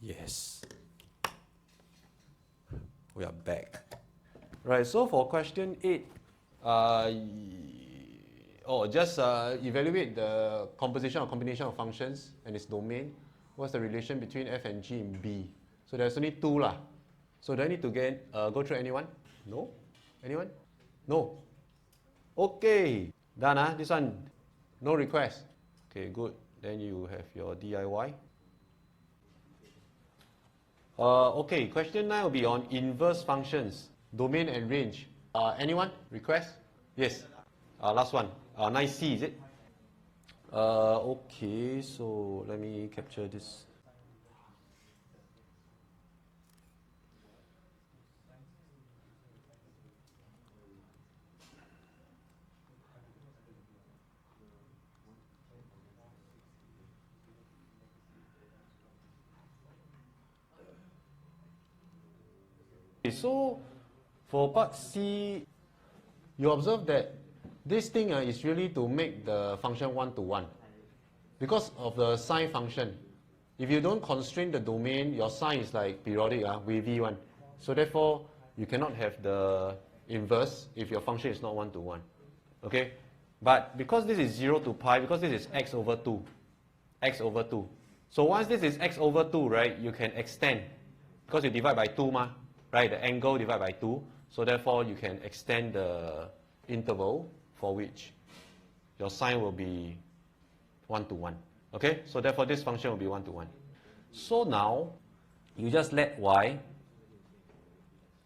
Yes. We are back. Right, so for question 8, just evaluate the composition or combination of functions and its domain. What's the relation between f and g in B? So there's only 2 lah. So do I need to go through anyone? No? Anyone? No? Okay, done this one. No request. Okay, good. Then you have your DIY. Okay, question 9 will be on inverse functions, domain and range. Anyone? Request? Yes. Last one. 9C, is it? Okay, so let me capture this. Okay, so for part C, you observe that this thing is really to make the function one-to-one because of the sine function. If you don't constrain the domain, your sine is like periodic, wavy one. So therefore, you cannot have the inverse if your function is not one-to-one. Okay? But because this is 0 to pi, because this is x over 2. So once this is x over 2, right, you can extend. Because you divide by 2, right? The angle divided by 2. So therefore, you can extend the interval for which your sine will be one-to-one. Okay? So therefore, this function will be one-to-one. So now, you just let y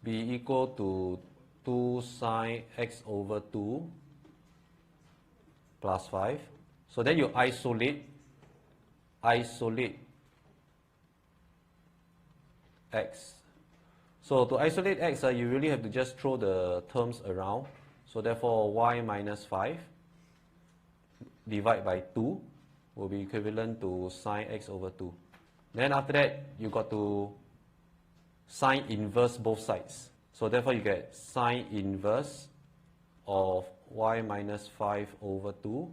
be equal to 2 sine x over 2 plus 5. So then you isolate x. So to isolate x, you really have to just throw the terms around. So therefore, y minus 5 divided by 2 will be equivalent to sine x over 2. Then after that, you got to sine inverse both sides. So therefore, you get sine inverse of y minus 5 over 2.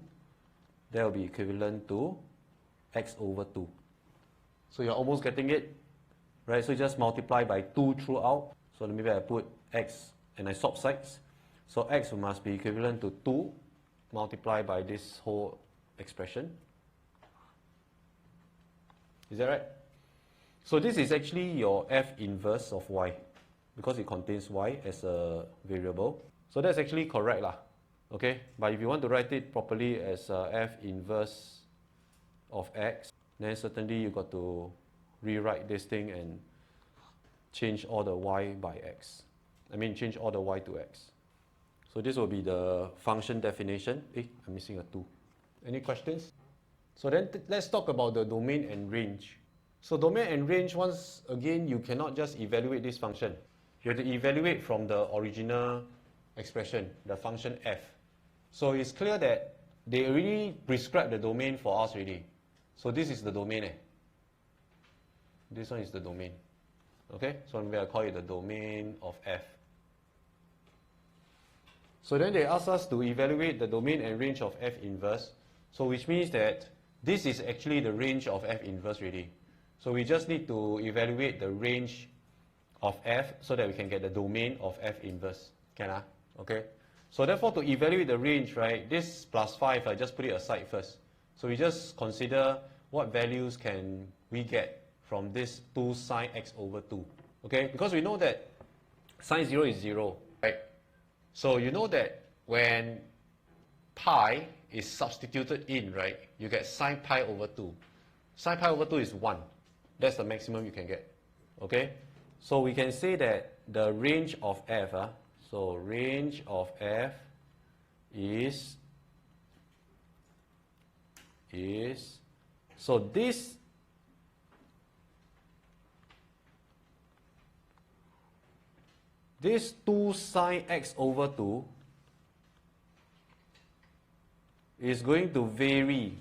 That will be equivalent to x over 2. So you're almost getting it. Right, so just multiply by 2 throughout. So maybe I put x and I swap sides. So x must be equivalent to 2 multiplied by this whole expression. Is that right? So this is actually your f inverse of y because it contains y as a variable. So that's actually correct lah. Okay, but if you want to write it properly as f inverse of x, then certainly you got to rewrite this thing and change all the y by x. Change all the y to x. So this will be the function definition. I'm missing a 2. Any questions? So then let's talk about the domain and range. So domain and range, once again, you cannot just evaluate this function. You have to evaluate from the original expression, the function f. So it's clear that they already prescribed the domain for us already. So this is the domain. This one is the domain. Okay, so maybe I call it the domain of f. So then they ask us to evaluate the domain and range of f inverse. So which means that this is actually the range of f inverse already. So we just need to evaluate the range of f so that we can get the domain of f inverse. Can Okay. So therefore, to evaluate the range, right, this plus 5, I just put it aside first. So we just consider what values can we get from this 2 sine x over 2. Okay, because we know that sine 0 is 0, right? So you know that when pi is substituted in, right, you get sine pi over 2. Sine pi over 2 is 1. That's the maximum you can get. Okay, so we can say that the range of f, so range of f is, so this This 2 sine x over 2 is going to vary,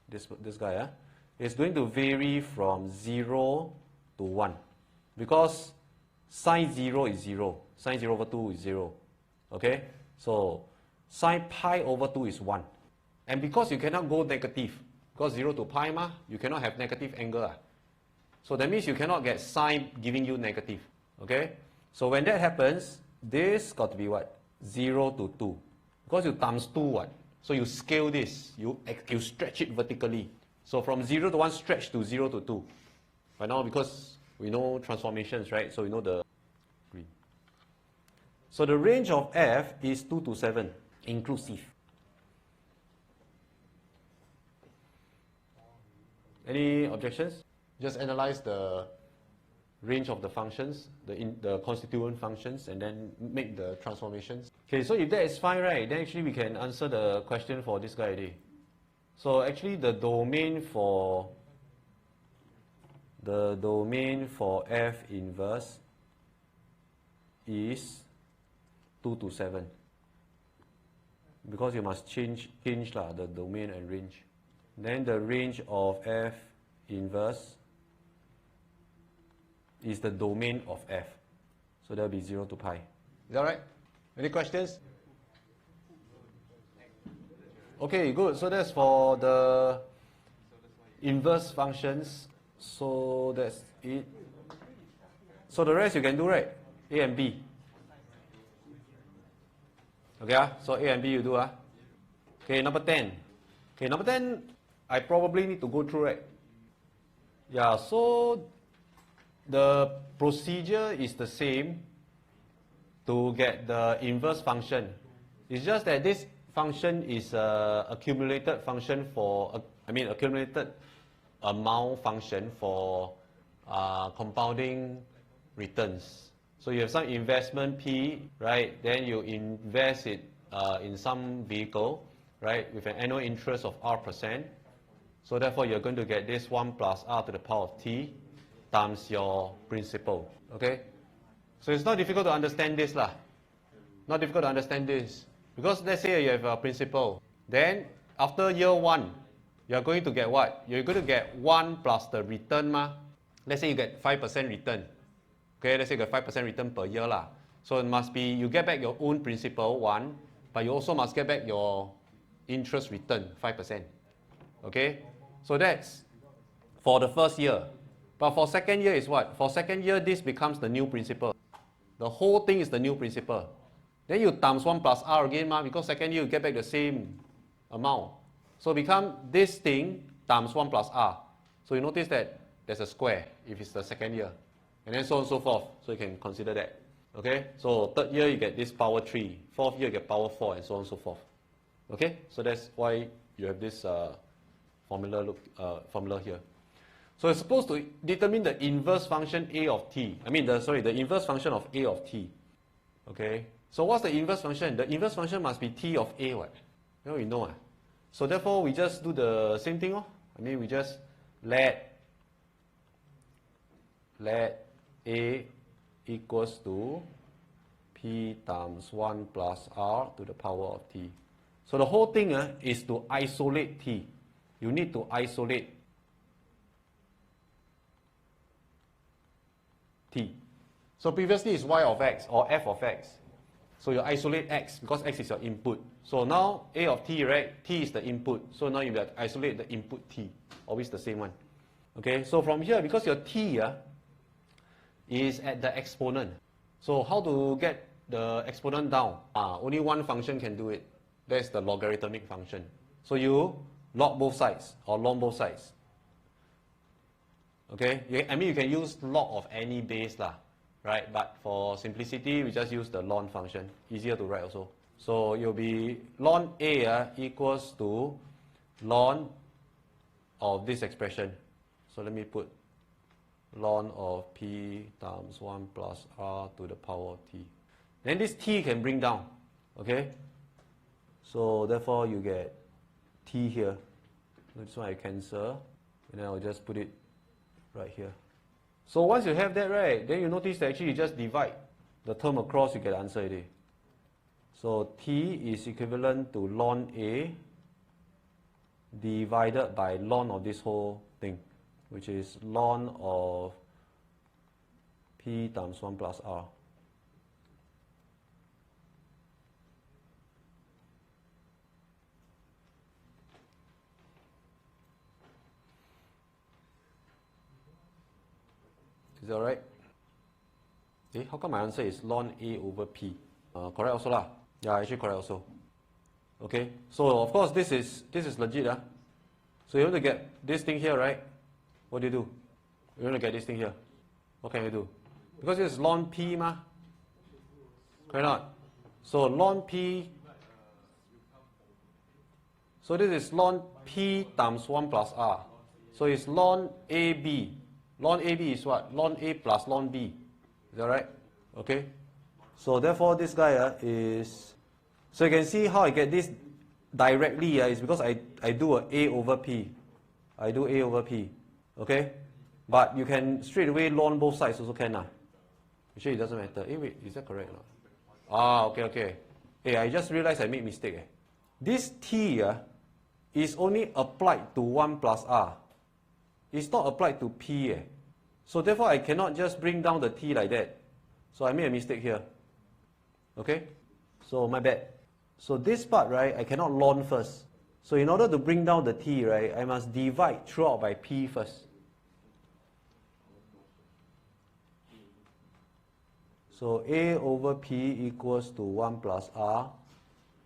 this guy, is going to vary from 0 to 1. Because sine 0 is 0. Sine 0 over 2 is 0. Okay? So, sine pi over 2 is 1. And because you cannot go negative, because 0 to pi, you cannot have negative angle. So that means you cannot get sign giving you negative. Okay? So when that happens, this got to be what? 0 to 2. Because you times 2 what? So you scale this. You stretch it vertically. So from 0 to 1 stretch to 0 to 2. Right now, because we know transformations, right? So we know the green. So the range of f is 2 to 7, inclusive. Any objections? Just analyze the range of the functions, the constituent functions, and then make the transformations. Okay, so if that is fine, right, then actually we can answer the question for this guy already. So actually the domain for f inverse is 2 to 7. Because you must change the domain and range. Then the range of f inverse is the domain of f. So that will be 0 to pi. Is that right? Any questions? Okay, good. So that's for the inverse functions. So that's it. So the rest you can do, right? A and B. Okay, so A and B you do. Okay, number 10. Okay, number 10, I probably need to go through, right? Yeah, so the procedure is the same to get the inverse function. It's just that this function is an accumulated function for, accumulated amount function for compounding returns. So you have some investment P, right? Then you invest it in some vehicle, right? With an annual interest of R%. So therefore you're going to get this 1 plus R to the power of T times your principal, okay? So it's not difficult to understand this lah. Not difficult to understand this. Because let's say you have a principal. Then after year 1, you're going to get what? You're going to get 1 plus the return ma. Let's say you get 5% return. Okay, let's say you get 5% return per year lah. So it must be, you get back your own principal, 1, but you also must get back your interest return, 5%. Okay? So that's for the first year. But for second year is what? For second year, this becomes the new principal. The whole thing is the new principal. Then you times 1 plus R again, because second year you get back the same amount. So become this thing times 1 plus R. So you notice that there's a square if it's the second year. And then so on and so forth. So you can consider that. Okay? So third year you get this power 3. Fourth year you get power 4 and so on and so forth. Okay? So that's why you have this formula here. So it's supposed to determine the inverse function A of t. The inverse function of A of t. Okay? So what's the inverse function? The inverse function must be t of A, what? You know. So therefore we just do the same thing. We just let A equals to P times 1 plus R to the power of t. So the whole thing is to isolate t. You need to isolate t. So previously it's y of x or f of x. So you isolate x because x is your input. So now A of t, right? T is the input. So now you have to isolate the input t. Always the same one. Okay, so from here, because your t is at the exponent. So how to get the exponent down? Only one function can do it. That's the logarithmic function. So you log both sides or ln both sides. Okay, you can use log of any base lah, right? But for simplicity, we just use the ln function. Easier to write also. So it will be ln A equals to ln of this expression. So let me put ln of P times 1 plus R to the power of t. Then this t can bring down. Okay? So therefore you get t here. This one I cancel. And then I'll just put it right here. So once you have that, right, then you notice that actually you just divide the term across, you get the answer already. So t is equivalent to ln A divided by ln of this whole thing, which is ln of P times 1 plus R. that right? Okay, how come my answer is ln A over P? Correct also lah. Yeah, actually correct also. Okay, so of course this is legit. So you want to get this thing here, right? What do? You want to get this thing here. What can you do? Because it's ln P ma. Correct not? So ln P. So this is ln P times 1 plus R. So it's ln AB. Ln AB is what? Ln A plus ln B. Is that right? Okay. So therefore this guy is... So you can see how I get this directly is because I do A over P. I do A over P. Okay? But you can straight away ln both sides also can. Actually it doesn't matter. Wait, is that correct or not? Okay. Hey, I just realized I made mistake. This T is only applied to 1 plus R. It's not applied to P. So therefore I cannot just bring down the T like that. So I made a mistake here. Okay? So my bad. So this part, right, I cannot ln first. So in order to bring down the T, right, I must divide throughout by P first. So A over P equals to 1 plus R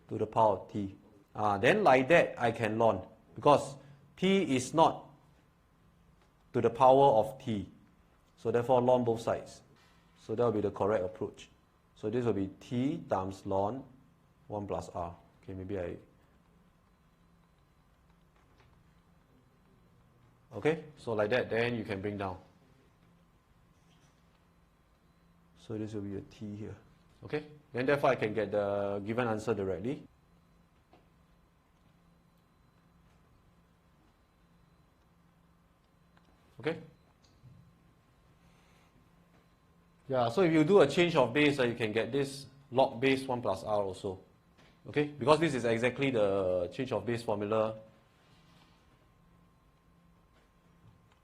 to the power of T. Then like that, I can ln. Because P is not to the power of T. So therefore, ln both sides. So that will be the correct approach. So this will be T times ln 1 plus R. Okay, maybe I... Okay, so like that, then you can bring down. So this will be a T here. Okay, then therefore I can get the given answer directly. Okay. Yeah, so if you do a change of base, you can get this log base 1 plus R also. Okay, because this is exactly the change of base formula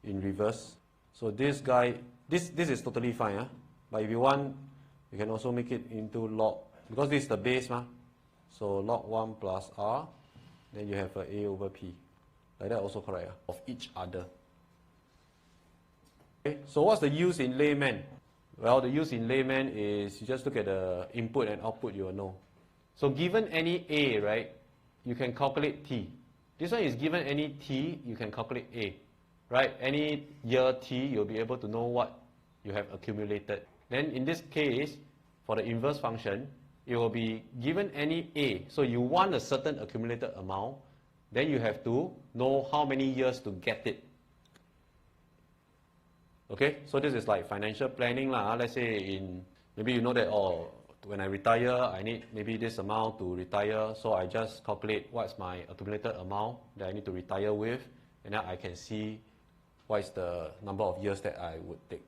in reverse. So this guy, this is totally fine. But if you want, you can also make it into log, because this is the base. So log 1 plus R, then you have A over P. Like that also correct, of each other. Okay, so what's the use in layman? Well, the use in layman is you just look at the input and output, you will know. So given any A, right, you can calculate T. This one is given any T, you can calculate A. Right? Any year T, you'll be able to know what you have accumulated. Then in this case, for the inverse function, it will be given any A. So you want a certain accumulated amount, then you have to know how many years to get it. Okay, so this is like financial planning lah. Let's say maybe you know that, when I retire, I need maybe this amount to retire. So I just calculate what's my accumulated amount that I need to retire with, and then I can see what is the number of years that I would take.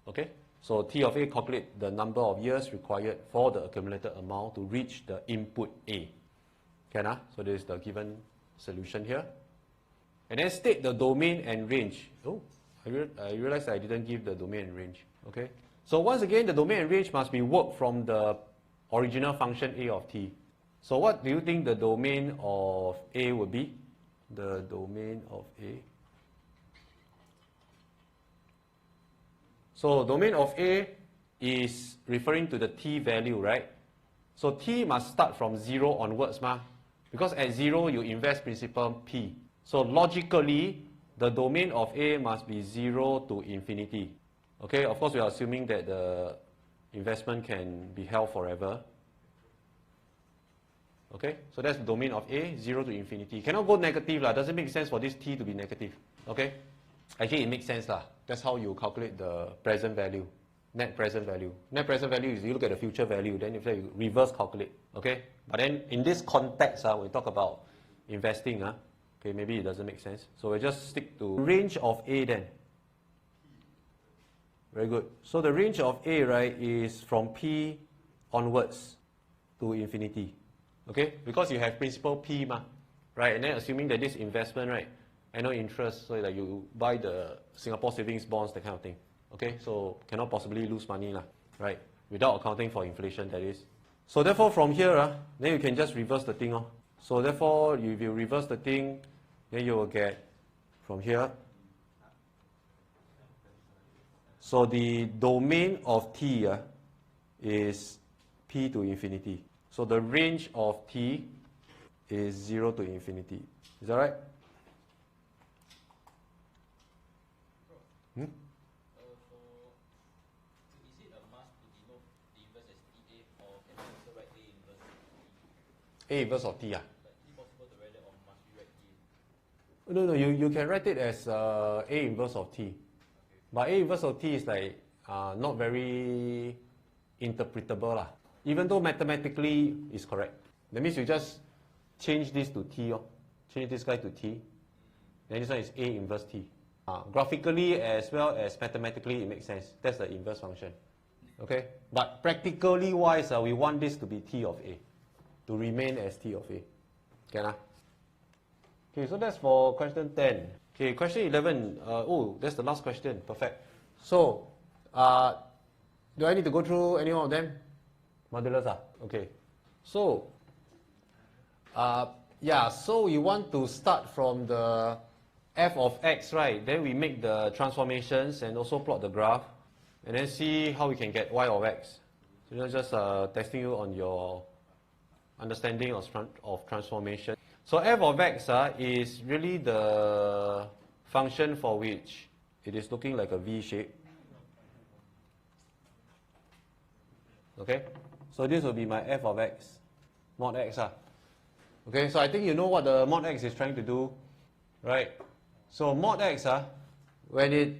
Okay, so T of A calculate the number of years required for the accumulated amount to reach the input A. Okay, so this is the given solution here. And then state the domain and range. I realized I didn't give the domain and range. Okay. So once again, the domain and range must be worked from the original function A of T. So what do you think the domain of A would be? The domain of A. So domain of A is referring to the T value, right? So T must start from 0 onwards, because at 0 you invest principal P. So logically, the domain of A must be 0 to infinity. Okay, of course we are assuming that the investment can be held forever. Okay, so that's the domain of A, 0 to infinity. Cannot go negative lah. Doesn't make sense for this T to be negative. Okay, actually it makes sense lah. That's how you calculate the present value, net present value. Net present value is you look at the future value, then if you reverse calculate. Okay, but then in this context, when we talk about investing, okay, maybe it doesn't make sense. So we'll just stick to range of A then. Very good. So the range of A, right, is from P onwards to infinity. Okay, because you have principal P, right? And then assuming that this investment, right, annual interest, so that you buy the Singapore savings bonds, that kind of thing. Okay, so cannot possibly lose money, right? Without accounting for inflation, that is. So therefore, from here, then you can just reverse the thing. So therefore, if you reverse the thing, then you will get from here So the domain of t is p to infinity. So the range of t is 0 to infinity. Is that right? Hmm? Is it a must to denote the inverse as TA, or can we also write A inverse T? A inverse of t. Like, is it possible to write that, or must we write TA? No, you can write it as A inverse of t. Okay. But A inverse of t is like not very interpretable lah. Even though mathematically it's correct. That means you just change this to t. Change this guy to t. Then this one is A inverse t. Graphically as well as mathematically it makes sense. That's the inverse function. Okay? But practically wise, we want this to be t of A. To remain as t of A. Okay, nah? Okay, so that's for question 10. Okay, question 11. Oh, that's the last question. Perfect. So, do I need to go through any one of them? Modulus, okay. So, yeah, so we want to start from the f of x, right? Then we make the transformations and also plot the graph. And then see how we can get y of x. So that's just testing you on your understanding of transformation. So f of x is really the function for which it is looking like a V shape. Okay, so this will be my f of x, mod x. Okay, so I think you know what the mod x is trying to do, right? So mod x, when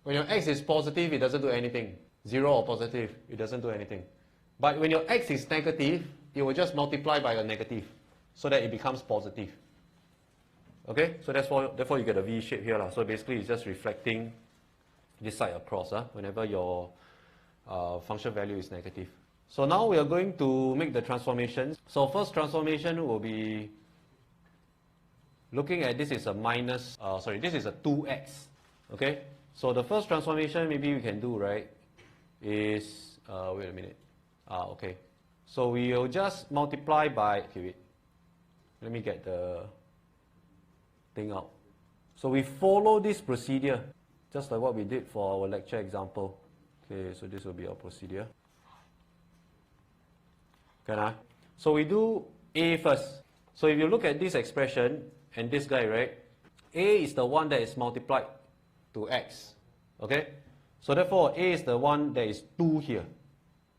your x is positive, it doesn't do anything. 0 or positive, it doesn't do anything. But when your x is negative, it will just multiply by a negative, so that it becomes positive. Okay, so therefore you get a V shape here. So basically it's just reflecting this side across whenever your function value is negative. So now we are going to make the transformations. So first transformation will be looking at this is a minus, this is a 2x. Okay, so the first transformation maybe we can do, right, is, wait a minute. Okay, so we will just multiply by, okay, wait. Let me get the thing out. So we follow this procedure, just like what we did for our lecture example. Okay, so this will be our procedure. Okay, so we do A first. So if you look at this expression and this guy, right, A is the one that is multiplied to x. Okay, so therefore A is the one that is 2 here.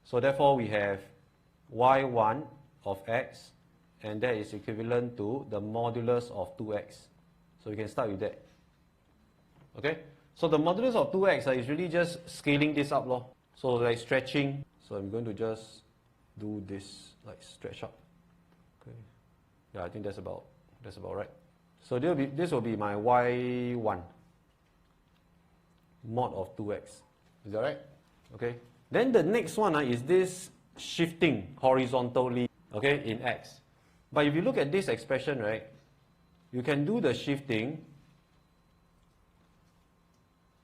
So therefore we have y1 of x, and that is equivalent to the modulus of 2x. So we can start with that. Okay, so the modulus of 2x is really just scaling this up. So like stretching. So I'm going to just do this, like stretch up. Okay, yeah, I think that's about right. So this will be my y1 mod of 2x. Is that right? Okay. Then the next one is this shifting horizontally, okay, in x. But if you look at this expression, right, you can do the shifting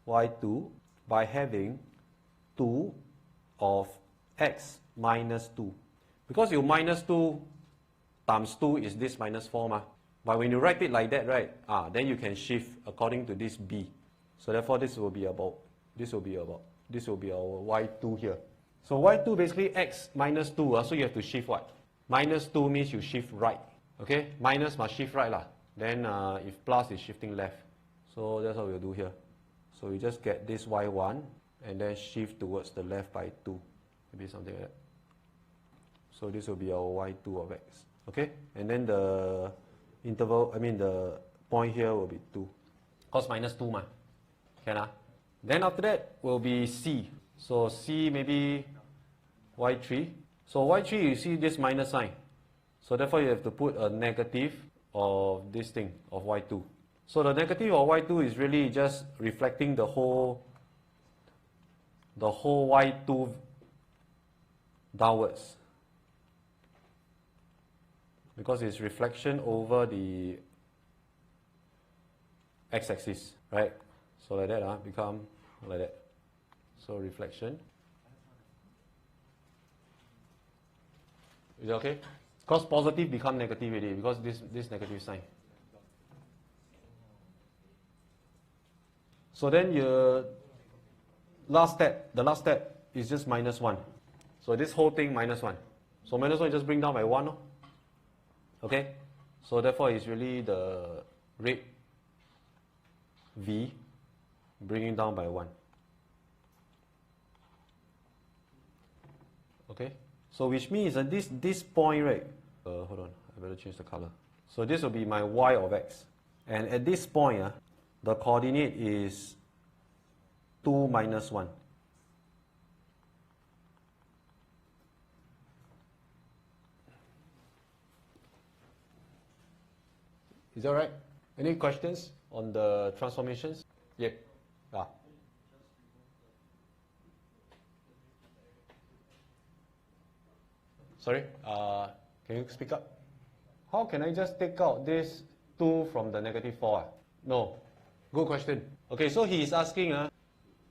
y2 by having 2 of x minus 2. Because you minus 2 times 2 is this minus 4. But when you write it like that, right, then you can shift according to this b. So therefore this will be our y2 here. So y2 basically x minus 2, so you have to shift what? Minus 2 means you shift right. Okay, minus must shift right lah. Then if plus is shifting left. So that's what we'll do here. So we just get this y1 and then shift towards the left by 2. Maybe something like that. So this will be our y2 of x. Okay, and then the the point here will be 2. Cos minus 2 ma. Okay, then after that will be c. So c maybe y3. So y3 you see this minus sign. So therefore you have to put a negative of this thing, of y2. So the negative of y2 is really just reflecting the whole y2 downwards. Because it's reflection over the x-axis, right? So like that, become like that. So reflection. Is that okay? Because positive become negative already, because this negative sign. So then you, last step, the last step is just minus 1. So this whole thing minus 1. So minus 1 just bring down by 1. No? Okay? So therefore it's really the rate V bringing down by 1. Okay? So which means that this point, right? Hold on, I better change the color. So this will be my y of x. And at this point, the coordinate is 2 minus 1. Is that right? Any questions on the transformations? Yeah. Sorry, can you speak up? How can I just take out this 2 from the negative 4? No. Good question. Okay, so he is asking,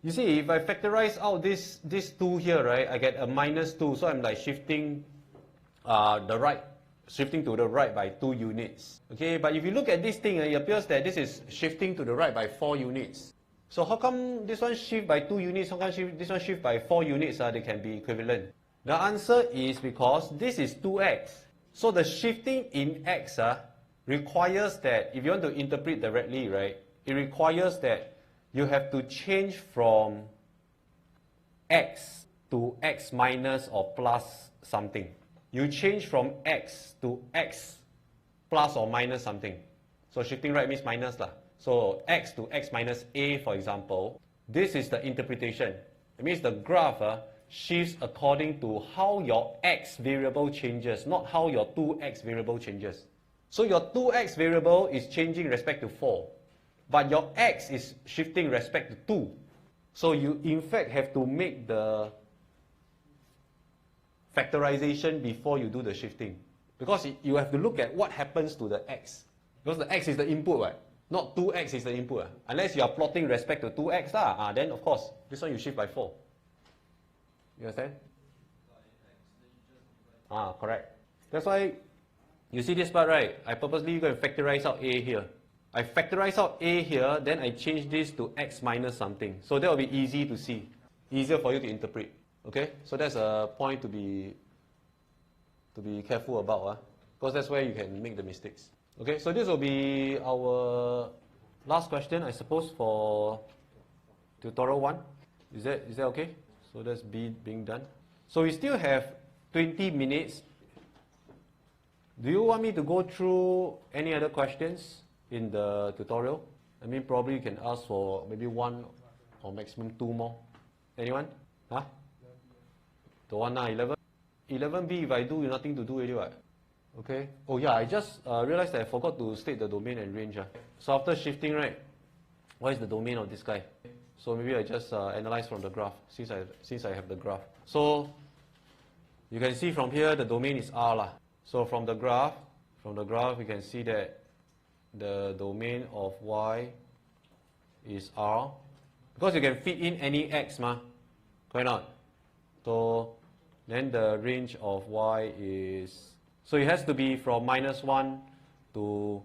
you see, if I factorize out this 2 here, right, I get a minus 2, so I'm like shifting shifting to the right by 2 units. Okay, but if you look at this thing, it appears that this is shifting to the right by 4 units. So how come this one shift by 2 units, how come this one shift by 4 units, they can be equivalent? The answer is because this is 2x. So the shifting in x requires that, if you want to interpret directly, right, it requires that you have to change from x to x minus or plus something. You change from x to x plus or minus something. So shifting right means minus. So x to x minus a, for example, this is the interpretation. It means the graph shifts according to how your x variable changes, not how your 2x variable changes. So your 2x variable is changing respect to 4, but your x is shifting respect to 2. So you in fact have to make the factorization before you do the shifting, because you have to look at what happens to the x, because the x is the input, right? Not 2x is the input. Unless you are plotting respect to 2x, then of course this one you shift by 4. You understand? Correct. That's why you see this part, right? I purposely go and factorize out a here. I factorize out a here, then I change this to x minus something. So that will be easy to see, easier for you to interpret. Okay, so that's a point to be careful about, because that's where you can make the mistakes. Okay, so this will be our last question, I suppose, for tutorial 1. Is that okay? So that's being done. So we still have 20 minutes. Do you want me to go through any other questions in the tutorial? I mean, probably you can ask for maybe 1 or maximum 2 more. Anyone? The one 11? 11b, if I do, nothing to do already, right? Okay. Oh yeah, I just realized that I forgot to state the domain and range. So after shifting, right, what is the domain of this guy? So maybe I just analyze from the graph, since I have the graph. So you can see from here the domain is R . So from the graph you can see that the domain of y is R, because you can fit in any x, why not? So then the range of y is, so it has to be from -1 to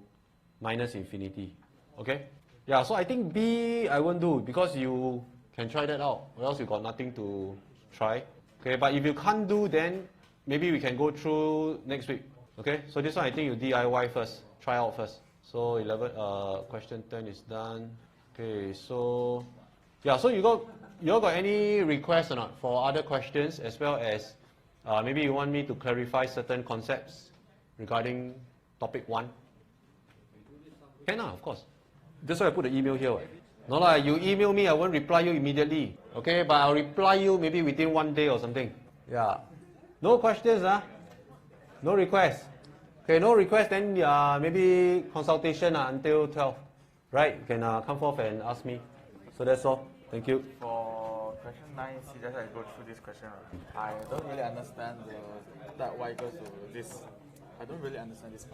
-infinity. Okay? Yeah, so I think B I won't do, because you can try that out, or else you got nothing to try. Okay, but if you can't do, then maybe we can go through next week. Okay, so this one I think you DIY first, try out first. So question 10 is done. Okay, so yeah, so you all got any requests or not for other questions, as well as maybe you want me to clarify certain concepts regarding topic 1? Can, of course. That's why I put the email here. No lah, you email me, I won't reply you immediately. Okay, but I'll reply you maybe within 1 day or something. Yeah. No questions, No requests. Okay, no request, then maybe consultation until 12. Right? You can come forth and ask me. So that's all. Thank you. For question 9, see that I go through this question. I don't really understand that y equals to this. I don't really understand this part.